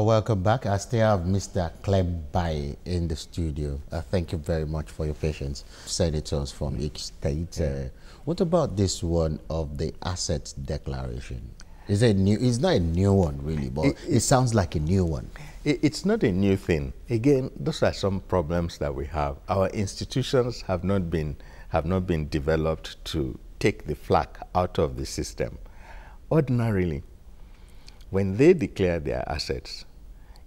Welcome back. I still have Mr. Clembai in the studio. Thank you very much for your patience. Senators from each state. What about this one of the assets declaration? Is it new? It's not a new one, really, but it sounds like a new one. It's not a new thing. Again, those are some problems that we have. Our institutions have not been developed to take the flack out of the system. Ordinarily, when they declare their assets,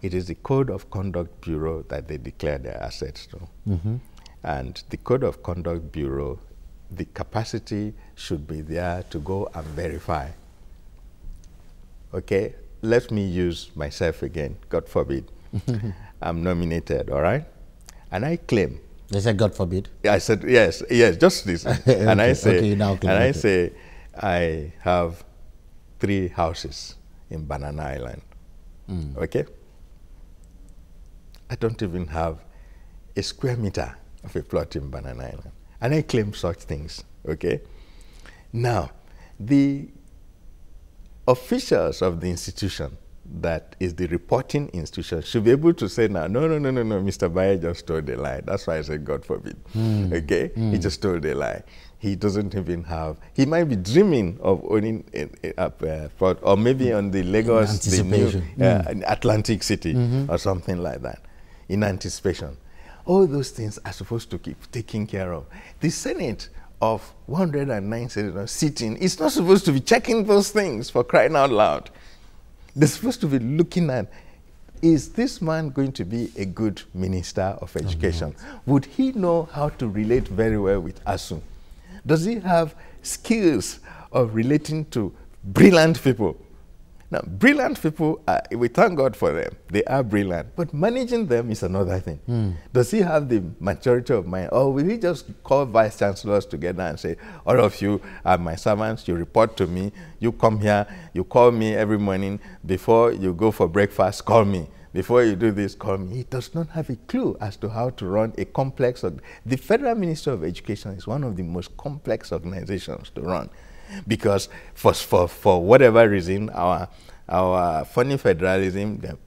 it is the Code of Conduct Bureau that they declare their assets to. And the Code of Conduct Bureau, the capacity should be there to go and verify. Okay, let me use myself again, God forbid. I'm nominated, all right? And I claim. They said God forbid? I said, yes, just this. Okay, and I say, okay, now claim, I say, I have 3 houses in Banana Island, okay? I don't even have a square meter of a plot in Banana Island. And I claim such things, okay? Now, the officials of the institution, that is the reporting institution, should be able to say now, no, Mr. Baye just told a lie. That's why I said God forbid, okay? He just told a lie. He doesn't even have, he might be dreaming of owning a plot, or maybe on the Lagos, the new Atlantic City, or something like that, in anticipation. All those things are supposed to keep taken care of. The Senate of 109 senators sitting is not supposed to be checking those things, for crying out loud. They're supposed to be looking at, is this man going to be a good minister of education? Would he know how to relate very well with ASU? Does he have skills of relating to brilliant people? Now, brilliant people, we thank God for them. They are brilliant. But managing them is another thing. Does he have the maturity of mind? Or will he just call vice chancellors together and say, all of you are my servants, you report to me, you come here, you call me every morning, before you go for breakfast, call me. Before you do this, call me. He does not have a clue as to how to run a complex. The Federal Ministry of Education is one of the most complex organizations to run, because for whatever reason, our funny federalism, there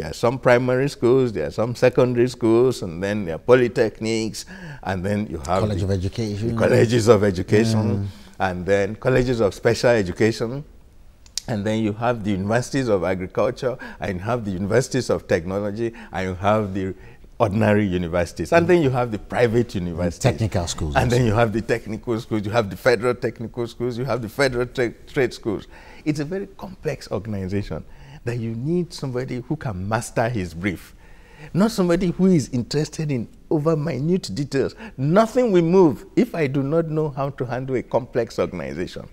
are some primary schools, there are some secondary schools, and then there are polytechnics, and then you have College of Education, colleges of education, and then colleges of special education. And then you have the universities of agriculture, and you have the universities of technology, and you have the ordinary universities. And then you have the private universities. Technical schools. And then you have the technical schools, you have the federal technical schools, you have the federal trade schools. It's a very complex organization that you need somebody who can master his brief. Not somebody who is interested in over minute details. Nothing will move if I do not know how to handle a complex organization.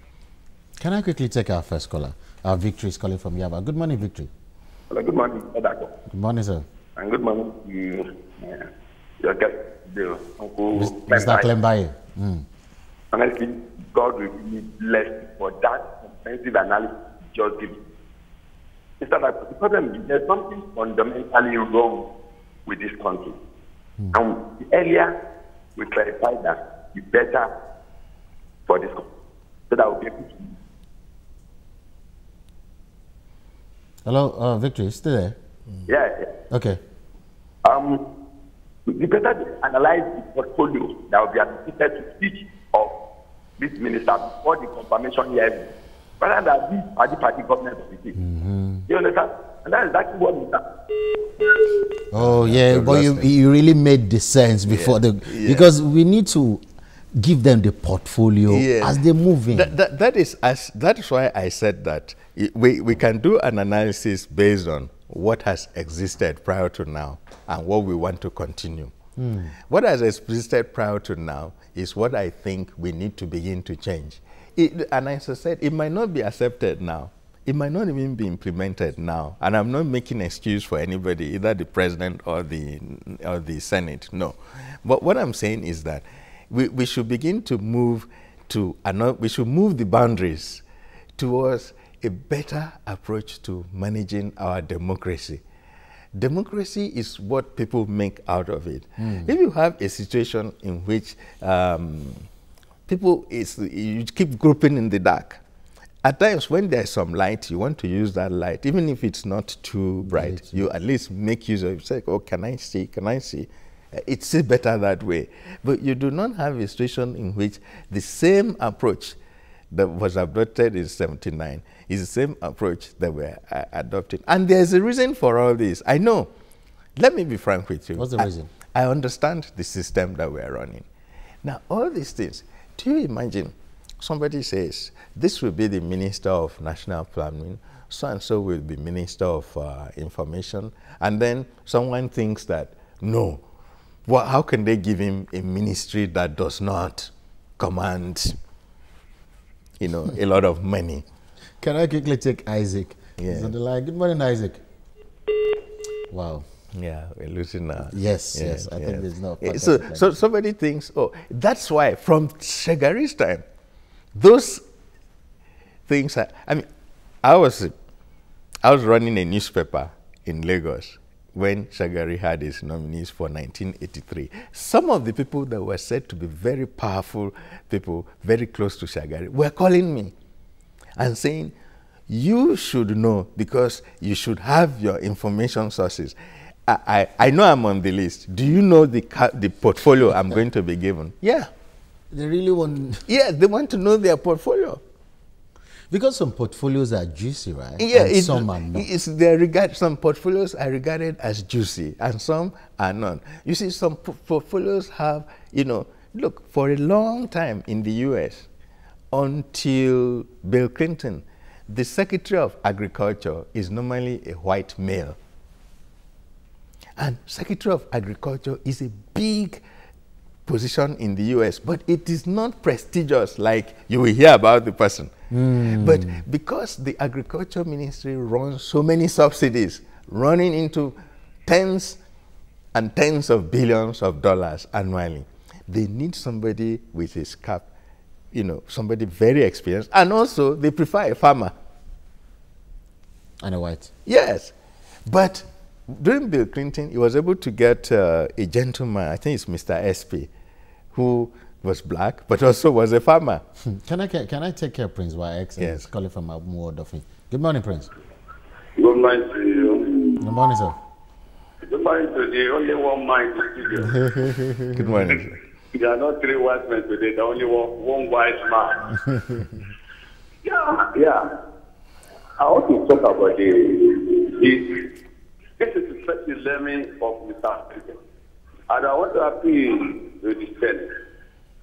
Can I quickly take our first caller? Victory is calling from Yaba. Good morning, Victory. Hello, good morning, Doctor. Good morning, sir. And good morning to your guest, Uncle Mr. Clembai. Honestly, God will be blessed for that comprehensive analysis you just given. Mr. Doctor, the problem is there's something fundamentally wrong with this country. And the earlier we clarify that, the better for this country. So that will be able to. Hello, Victory, still there? Yeah. Okay. We better analyze the portfolio that will be allocated to each of this minister before the confirmation hearing, rather than these are the party government of the state. You understand? And that is exactly what we done. Oh, yeah, but you really made the sense before because we need to give them the portfolio as they move in. That is why I said that we can do an analysis based on what has existed prior to now and what we want to continue. What has existed prior to now is what I think we need to begin to change. And as I said, it might not be accepted now. It might not even be implemented now. And I'm not making an excuse for anybody, either the president or the Senate, no. But what I'm saying is that we should begin to move to we should move the boundaries towards a better approach to managing our democracy. Democracy is what people make out of it. If you have a situation in which you keep groping in the dark, at times when there's some light, you want to use that light, even if it's not too bright, you at least make use of it. Say, oh, can I see? Can I see? It's still better that way. But you do not have a situation in which the same approach that was adopted in 79 is the same approach that we're adopting. And there's a reason for all this. I know. Let me be frank with you. What's the reason? I understand the system that we're running. Now, all these things, do you imagine somebody says, this will be the Minister of National Planning, so-and-so will be Minister of Information, and then someone thinks that, no, well, how can they give him a ministry that does not command, you know, a lot of money? Can I quickly take Isaac? Yeah. He's on the line. Good morning, Isaac. Wow. Yeah, we're losing now. Yes, yes. I think there's no. So somebody thinks, oh, that's why from Shagari's time, those things are, I mean, I was running a newspaper in Lagos when Shagari had his nominees for 1983. Some of the people that were said to be very powerful people, very close to Shagari, were calling me and saying, you should know because you should have your information sources. I know I'm on the list. Do you know the portfolio I'm going to be given? Yeah. They really want... Yeah, they want to know their portfolio. Because some portfolios are juicy, right? Yeah, and some are not. Some portfolios are regarded as juicy and some are not. You see, some portfolios have, you know, look, for a long time in the US, until Bill Clinton, the Secretary of Agriculture is normally a white male. And Secretary of Agriculture is a big position in the US, but it is not prestigious like you will hear about the person. But because the Agriculture Ministry runs so many subsidies, running into tens and tens of billions of dollars annually, they need somebody with his cap, you know, somebody very experienced, and also they prefer a farmer. And a white. Yes. But during Bill Clinton, he was able to get a gentleman, I think it's Mr. SP, who was black, but also was a farmer. Can I take care of Prince YX? Yes. He's calling from Abumo Odofin. Good morning, Prince. Good morning to you. Good morning, sir. Good morning to the only one mind studio. Good morning, sir. There are not three wise men today, there are only one wise man. Yeah. I want to talk about this. This is the first 11 of Mr. President. And I want to appeal to the Senate.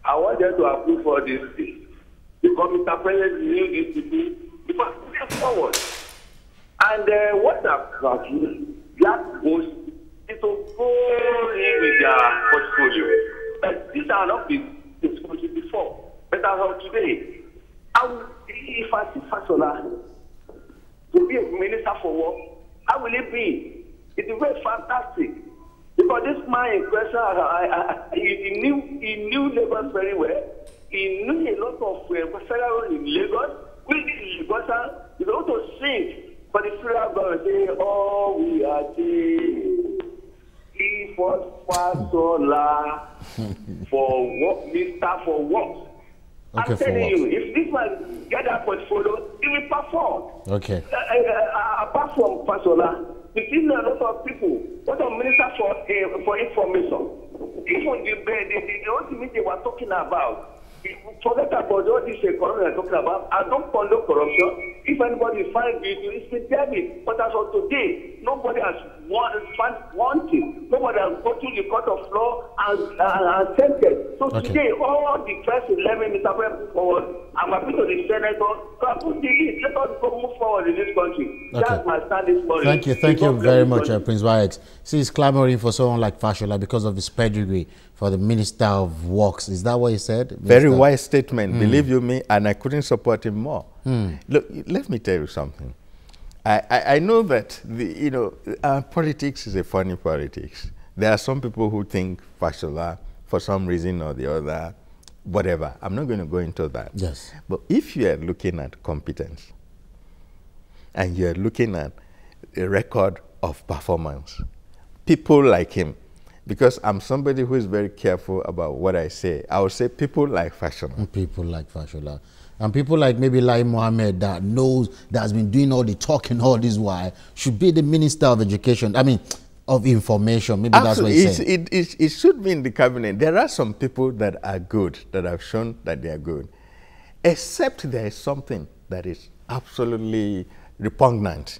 I want them to approve for this thing. Because Mr. President knew these people. Because they're forward. And what that goes is to go in with their portfolio. But these are not been discussed before. But as of today, if I see Fasola to be a minister for work, how will it be? It is very fantastic. Because this man in question, he knew Lagos very well. He knew a lot of federal in Lagos. We did Lagos, he was able to sing for the federal government, say, oh, we are the he was Fasola for work, minister for work. Okay, I'm telling you, if this man get that portfolio, he will perform. Okay. Apart from Fasola, we see a lot of people, what are ministers for information. Even the ultimate they were talking about, forget about all this economy they're talking about. I don't condone corruption. If anybody finds guilty, it's a debit. But as of today, nobody has wanted. Nobody has gone to the court of law and sentenced. So today, all the first 11 Mr. President forward, I'm happy to the senator. So I put the list. Let us go move forward in this country. Okay. That's my stand this morning. Thank you very much, Prince YX. See, he's clamoring for someone like Fashola because of his pedigree for the Minister of Works. Is that what he said? Very wise statement, believe you me, and I couldn't support him more. Look, let me tell you something. I know that politics is a funny politics. There are some people who think Fashola, for some reason or the other, whatever. I'm not going to go into that. Yes. But if you are looking at competence and you are looking at a record of performance, people like him, because I'm somebody who is very careful about what I say, I would say people like Fashola. People like Fashola. And people like maybe Lai Mohammed that has been doing all the talking all this while should be the Minister of Education. I mean, of Information. Maybe Absolutely. that's what he's saying. It should be in the cabinet. There are some people that are good, that have shown that they are good, except there is something that is absolutely repugnant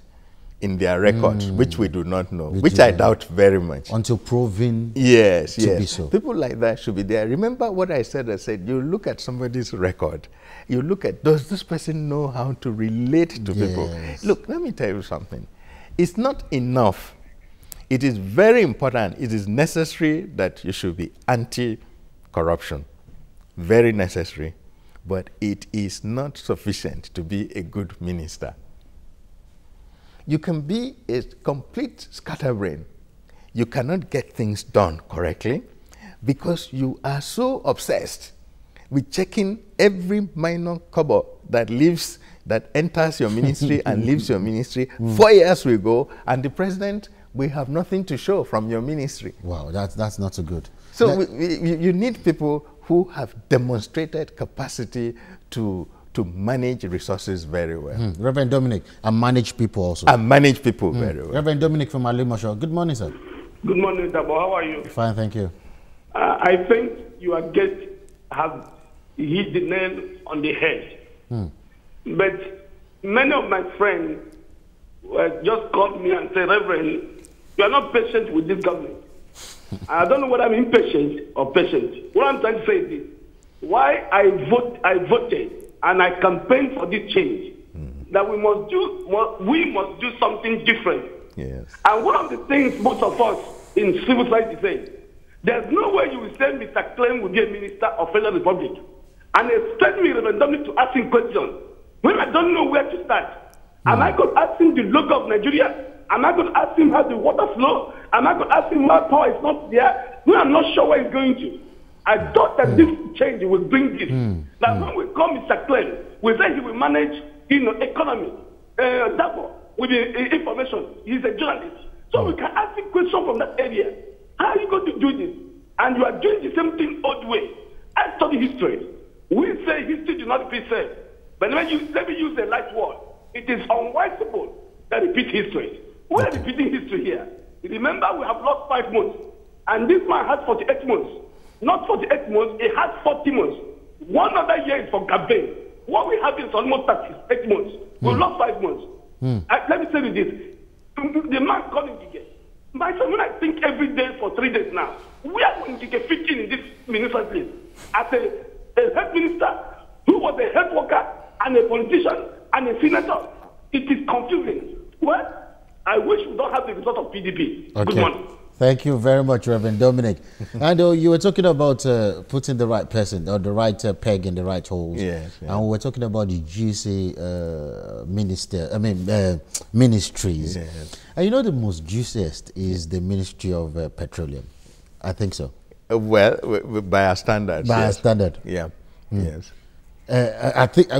in their records, which we do not know, which I doubt very much. Until proven yes, to be so. People like that should be there. Remember what I said? I said, you look at somebody's record, you look at, does this person know how to relate to people? Look, let me tell you something. It's not enough. It is very important. It is necessary that you should be anti-corruption. Very necessary. But it is not sufficient to be a good minister. You can be a complete scatterbrain. You cannot get things done correctly because you are so obsessed with checking every minor kobo that enters your ministry and leaves your ministry. 4 years will go, and the president will have nothing to show from your ministry. Wow, that's not so good. So you need people who have demonstrated capacity to manage resources very well. Reverend Dominic, and manage people also. And manage people very well. Reverend Dominic from Alimosho. Good morning, sir. Good morning, Dabo. How are you? Fine, thank you. I think your guest has hit the nail on the head. But many of my friends just called me and said, Reverend, you are not patient with this government. I don't know whether I'm impatient or patient. What I'm trying to say is this. Why I voted and I campaigned for this change, that we must do something different. Yes. And one of the things most of us in civil society say, there's no way you will say Mr. Clem will be a minister of Federal Republic and expect me, Reverend Dominic, to ask him questions when I don't know where to start. Am I going to ask him the logo of Nigeria? Am I going to ask him how the water flow? Am I going to ask him why power is not there? No, I'm not sure where he's going to. I thought that this change will bring this. That when we call Mr. Clem, we say he will manage, economy, with the information. He's a journalist. So we can ask him questions from that area. How are you going to do this? And you are doing the same thing old way. I study history. We say history do not repeat itself. But let me use a light word. It is unwise people that repeat history. We are repeating history here. Remember, we have lost 5 months. And this man has 48 months. Not 48 months, he has 40 months. 1 other year is for campaign. What we have is almost 38 months. We lost 5 months. Let me tell you this. The man calling Gige. Myself, when I think every day for 3 days now, where will Gige fit in this minister place? As a health minister who was a health worker and a politician and a senator, it is confusing. Well, I wish we don't have the result of PDP. Okay. Good morning. Thank you very much, Reverend Dominic. And you were talking about putting the right person or the right peg in the right holes. Yes, yes. And we were talking about the juicy ministries. Yes. And you know the most juiciest is the Ministry of Petroleum. I think so. Well, by our standards. By our yes. standard. Yeah. Yes. I think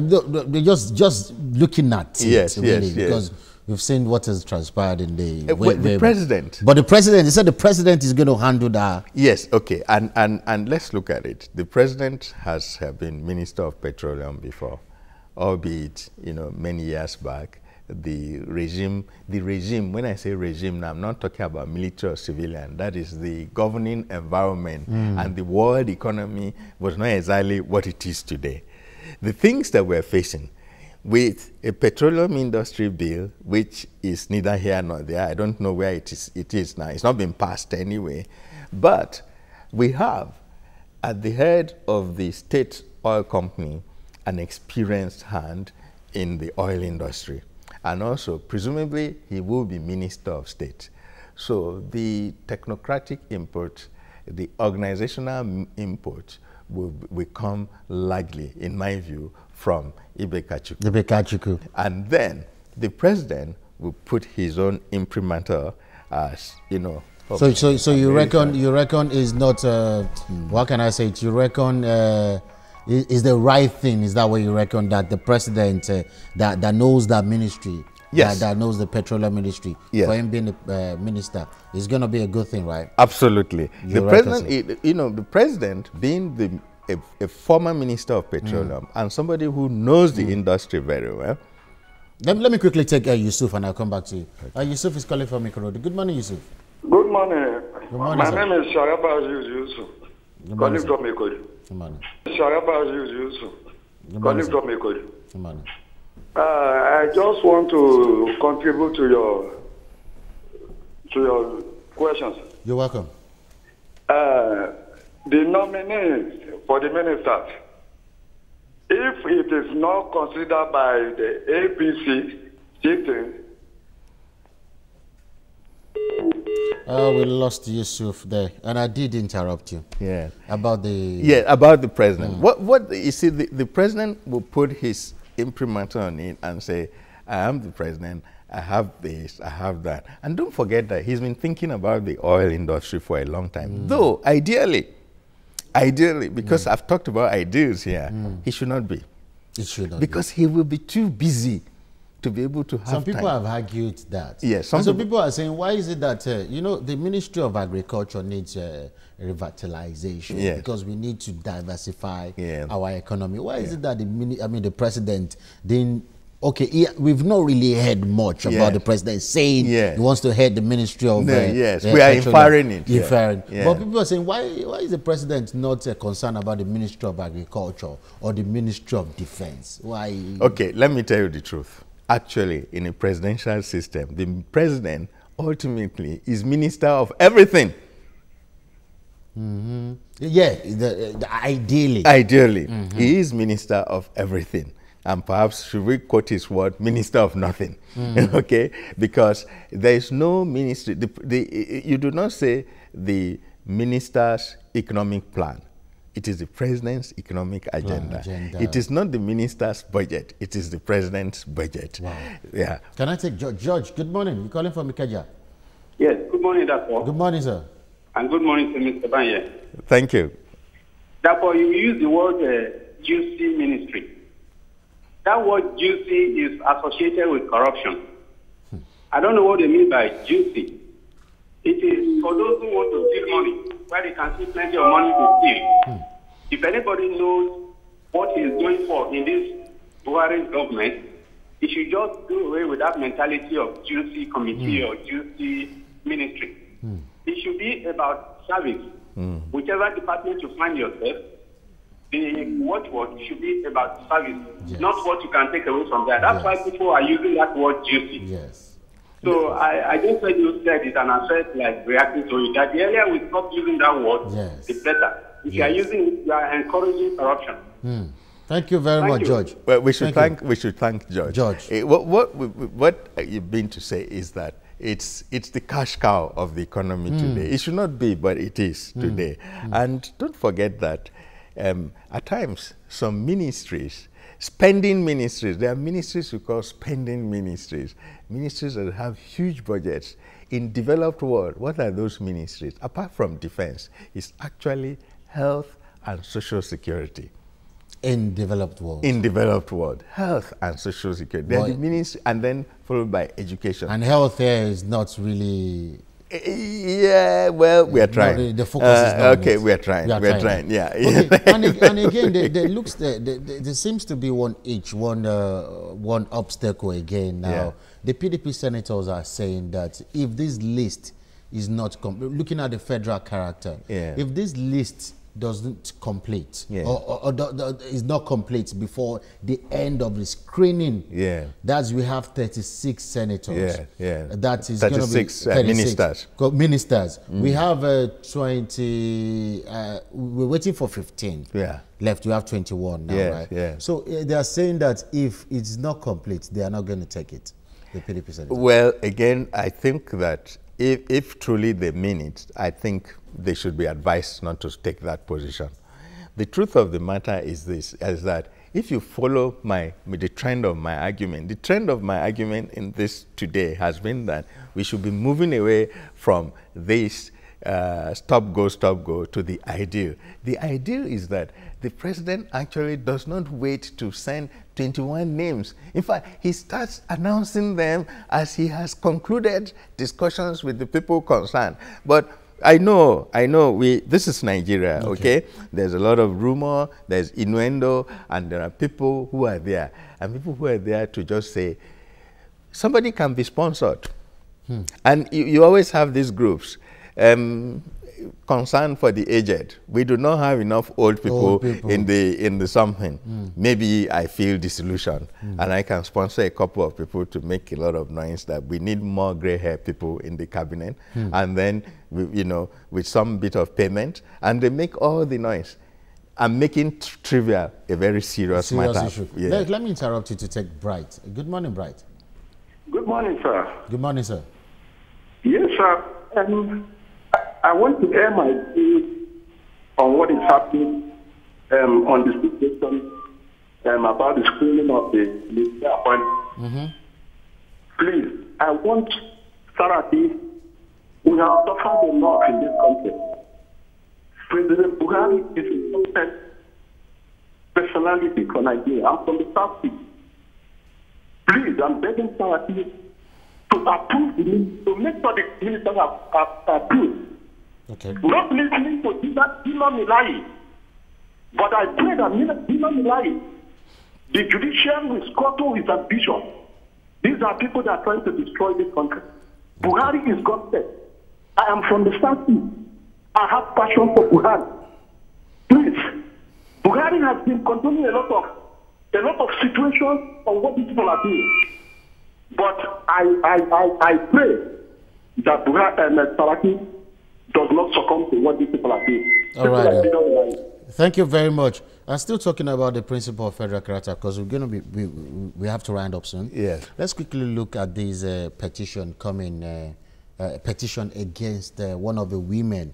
just looking at it, Yes, really, yes, because we've seen what has transpired in the the president. But the president, he said the president is going to handle that. Yes, okay, and let's look at it. The president has been Minister of Petroleum before, albeit many years back. The regime. When I say regime, now I'm not talking about military or civilian. That is the governing environment, and the world economy was not exactly what it is today. The things that we're facing with a petroleum industry bill, which is neither here nor there. I don't know where it is now. It's not been passed anyway. But we have, at the head of the state oil company, an experienced hand in the oil industry. And also, presumably, he will be Minister of State. So the technocratic input, the organizational input will come largely, in my view, from Ibekachuku. And then the president will put his own imprimatur as, So you reckon is not, what can I say, you reckon is the right thing? Is that what you reckon, that the president that knows that ministry, yes, that knows the petroleum ministry, yes, for him being a minister, is going to be a good thing, right? Absolutely. You the president, the president being the a former Minister of Petroleum and somebody who knows the industry very well. Let me quickly take Yusuf and I'll come back to you. Yusuf is calling from Ikorodu. Good morning, Yusuf. Good morning. Good morning, My sir. name is Sharaba Aziz Yusuf. Good Calling morning, from Ikorodu. Good morning. Sharaba Aziz Yusuf. Good morning, Calling sir. from Ikorodu. Good morning. I just want to contribute to your questions. You're welcome. The nominees for the ministers, if it is not considered by the APC sitting, We lost Yusuf there, and I did interrupt you. Yeah. About the... Yeah, about the president. What you see, the president will put his imprimatur on it and say, I am the president, I have this, I have that. And don't forget that he's been thinking about the oil industry for a long time. Though, ideally, because I've talked about ideals here, he should not be. It should not Because he will be too busy to be able to have Some people time. have argued that. Yes, Some people are saying, why is it that, you know, the Ministry of Agriculture needs revitalization because we need to diversify our economy. Why is it that the president didn't... Okay, we've not really heard much about the president saying he wants to head the Ministry of... yes, we are inferring it. But people are saying, why is the president not concerned about the Ministry of Agriculture or the Ministry of Defense? Why? Okay, let me tell you the truth. Actually, in a presidential system, the president ultimately is minister of everything. Yeah, ideally. Ideally, he is minister of everything. And perhaps, should we quote his word, minister of nothing, okay? Because there is no ministry, you do not say the minister's economic plan. It is the president's economic agenda. It is not the minister's budget. It is the president's budget. Wow. Yeah. Can I take George? George, good morning. You're calling from Ikeja. Yes, good morning, Dapo. Good morning, sir. And good morning to Mr. Banye. Thank you. Dapo, you use the word juicy ministry. That word juicy is associated with corruption. I don't know what they mean by juicy. It is for those who want to steal money, where they can see plenty of money to steal. If anybody knows what he is going for in this Buhari government, he should just do away with that mentality of juicy committee or juicy ministry. It should be about service. Whichever department you find yourself, the watchword should be about service, not what you can take away from there. That's why people are using that word juicy. Yes. So I just heard you said it, and I felt like reacting to it. That the earlier we stop using that word, the better. If you are using it, you are encouraging corruption. Thank you very much, George. Well, we should thank George. George. What you've been to say is that it's the cash cow of the economy today. It should not be, but it is today. And don't forget that at times some ministries, spending ministries, there are ministries we call spending ministries, ministries that have huge budgets. In developed world, what are those ministries? Apart from defense, it's actually health and social security. In developed world. In developed world, health and social security. They're the ministry, and then followed by education. And health here is not really... Yeah, well, we are trying. The focus is not okay, we are trying. We are trying. Yeah. Okay. and again, there seems to be one obstacle again now. Yeah. The PDP senators are saying that if this list is not looking at the federal character, if this list doesn't complete or is not complete before the end of the screening, that's we have 36 senators. That is going to be 36 ministers. We have 20. We're waiting for 15. Left. We have 21 now, right? So they are saying that if it's not complete, they are not going to take it. The PDP senators. Well, again, I think that if truly they mean it, I think they should be advised not to take that position. The truth of the matter is this, is that if you follow the trend of my argument, the trend of my argument in this today has been that we should be moving away from this stop go to the ideal. The ideal is that the president actually does not wait to send 21 names. In fact, he starts announcing them as he has concluded discussions with the people concerned. But I know. This is Nigeria, okay? There's a lot of rumor, there's innuendo, and there are people who are there. And people who are there to just say, somebody can be sponsored. And you always have these groups. Concern for the aged. We do not have enough old people, in the something. Maybe I feel disillusioned, and I can sponsor a couple of people to make a lot of noise that we need more gray hair people in the cabinet, and then with some bit of payment, and they make all the noise. I'm making trivial a very serious matter. Issue. Yeah. Let me interrupt you to take Bright. Good morning, Bright. Good morning, sir. Good morning, sir. Yes, sir. I want to air my views on what is happening on the situation about the screening of the ministerial appointment. Please, I want Sarati. We have suffered enough in this country. President Buhari is a trusted personality for Nigeria. I'm from the South East. Please, I'm begging Sarati to approve the minister, to make sure the ministers are approved. Okay. Not listening to Dino Milai. But I pray that Dino Milai, the judiciary will scuttle his ambition. These are people that are trying to destroy this country. Buhari is God's. I am from the South East. I have passion for Buhari. Please, Buhari has been condoning a lot of situations on what these people are doing. But I pray that Buhari and Saraki does not succumb to what these people are doing. All right. Thank you very much. I'm still talking about the principle of federal character because we're going to be we have to round up soon. Yes. Let's quickly look at this petition coming. Petition against one of the women.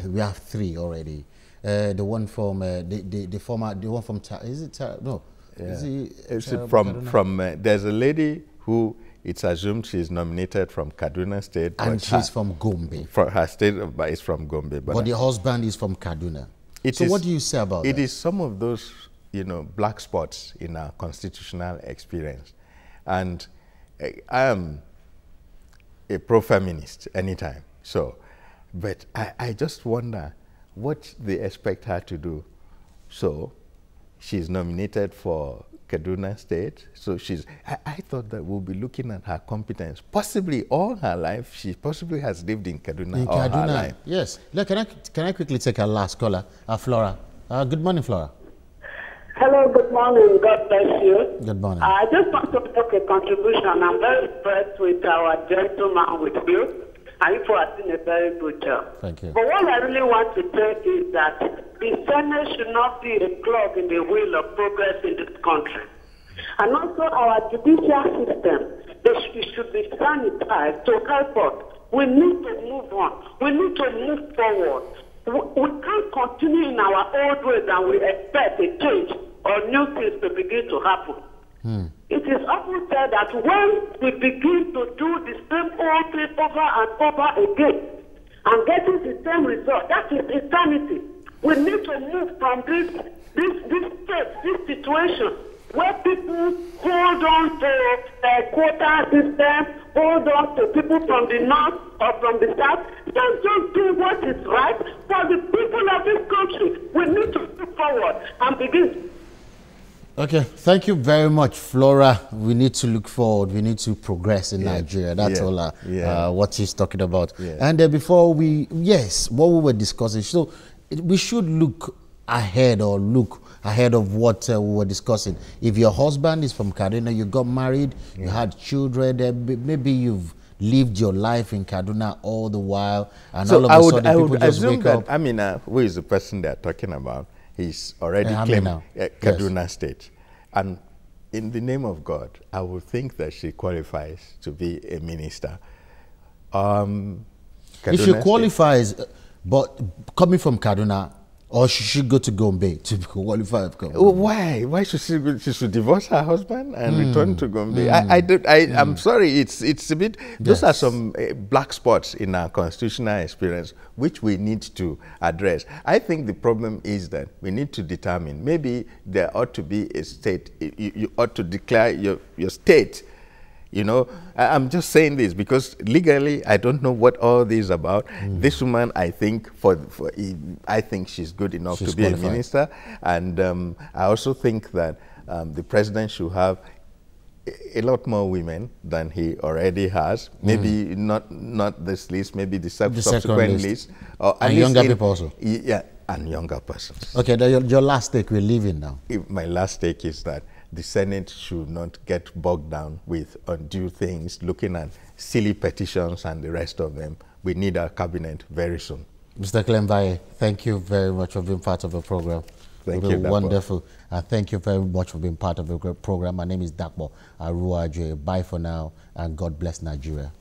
We have 3 already. The one from the one from is it no? Yeah. Is it from there's a lady who it's assumed she's nominated from Kaduna State, and she's from Gombe. Her state is from Gombe, but the husband is from Kaduna. So what do you say about that? It is some of those black spots in our constitutional experience, and I am a pro-feminist anytime. So, but I just wonder what they expect her to do. So, she's nominated for Kaduna State. So I thought that we'll be looking at her competence. Possibly all her life, she possibly has lived in Kaduna all her life. Yes. Look, can I quickly take our last caller, Flora? Good morning, Flora. Hello, good morning. God bless you. Good morning. I just want to make a contribution. I'm very impressed with our gentleman with you. And you are doing a very good job. Thank you. But what I really want to say is that the Senate should not be a clog in the wheel of progress in this country. And also our judicial system, it should be sanitized to help us. We need to move on. We need to move forward. We can't continue in our old ways and we expect a change or new things to begin to happen. It is often said that when we begin to do the same old thing over and over again and getting the same result, that is insanity. We need to move from this situation where people hold on to a quota system, hold on to people from the north or from the south. Just do what is right for the people of this country. We need to move forward and begin. Okay, thank you very much, Flora. We need to look forward. We need to progress in Nigeria. That's all what she's talking about. And before what we were discussing, so we should look ahead or look ahead of what we were discussing. If your husband is from Kaduna, you got married, you had children, maybe you've lived your life in Kaduna all the while, and all of a sudden people just wake up. Amina, who is the person they're talking about, he's already claimed Kaduna State. And in the name of God, I would think that she qualifies to be a minister. If she qualifies, but coming from Kaduna, or she should go to Gombe to qualify? Why? Why should she go? She should divorce her husband and return to Gombe? I'm sorry. It's a bit. Those are some black spots in our constitutional experience, which we need to address. I think the problem is that we need to determine. Maybe there ought to be a state. You ought to declare your state. You know, I'm just saying this because legally I don't know what all this is about. This woman, I think, I think she's good enough to be qualified. A minister, and I also think that the president should have a lot more women than he already has. Maybe not this list, maybe the subsequent list. Or and younger people also. Yeah, and younger persons. Okay, your last take, we're leaving now. My last take is that the Senate should not get bogged down with undue things, looking at silly petitions and the rest of them. We need our cabinet very soon. Mr. Clem, thank you very much for being part of the program. Thank you, Dakpo. Wonderful. Thank you very much for being part of the program. My name is Dakpo Aruaje. Bye for now, and God bless Nigeria.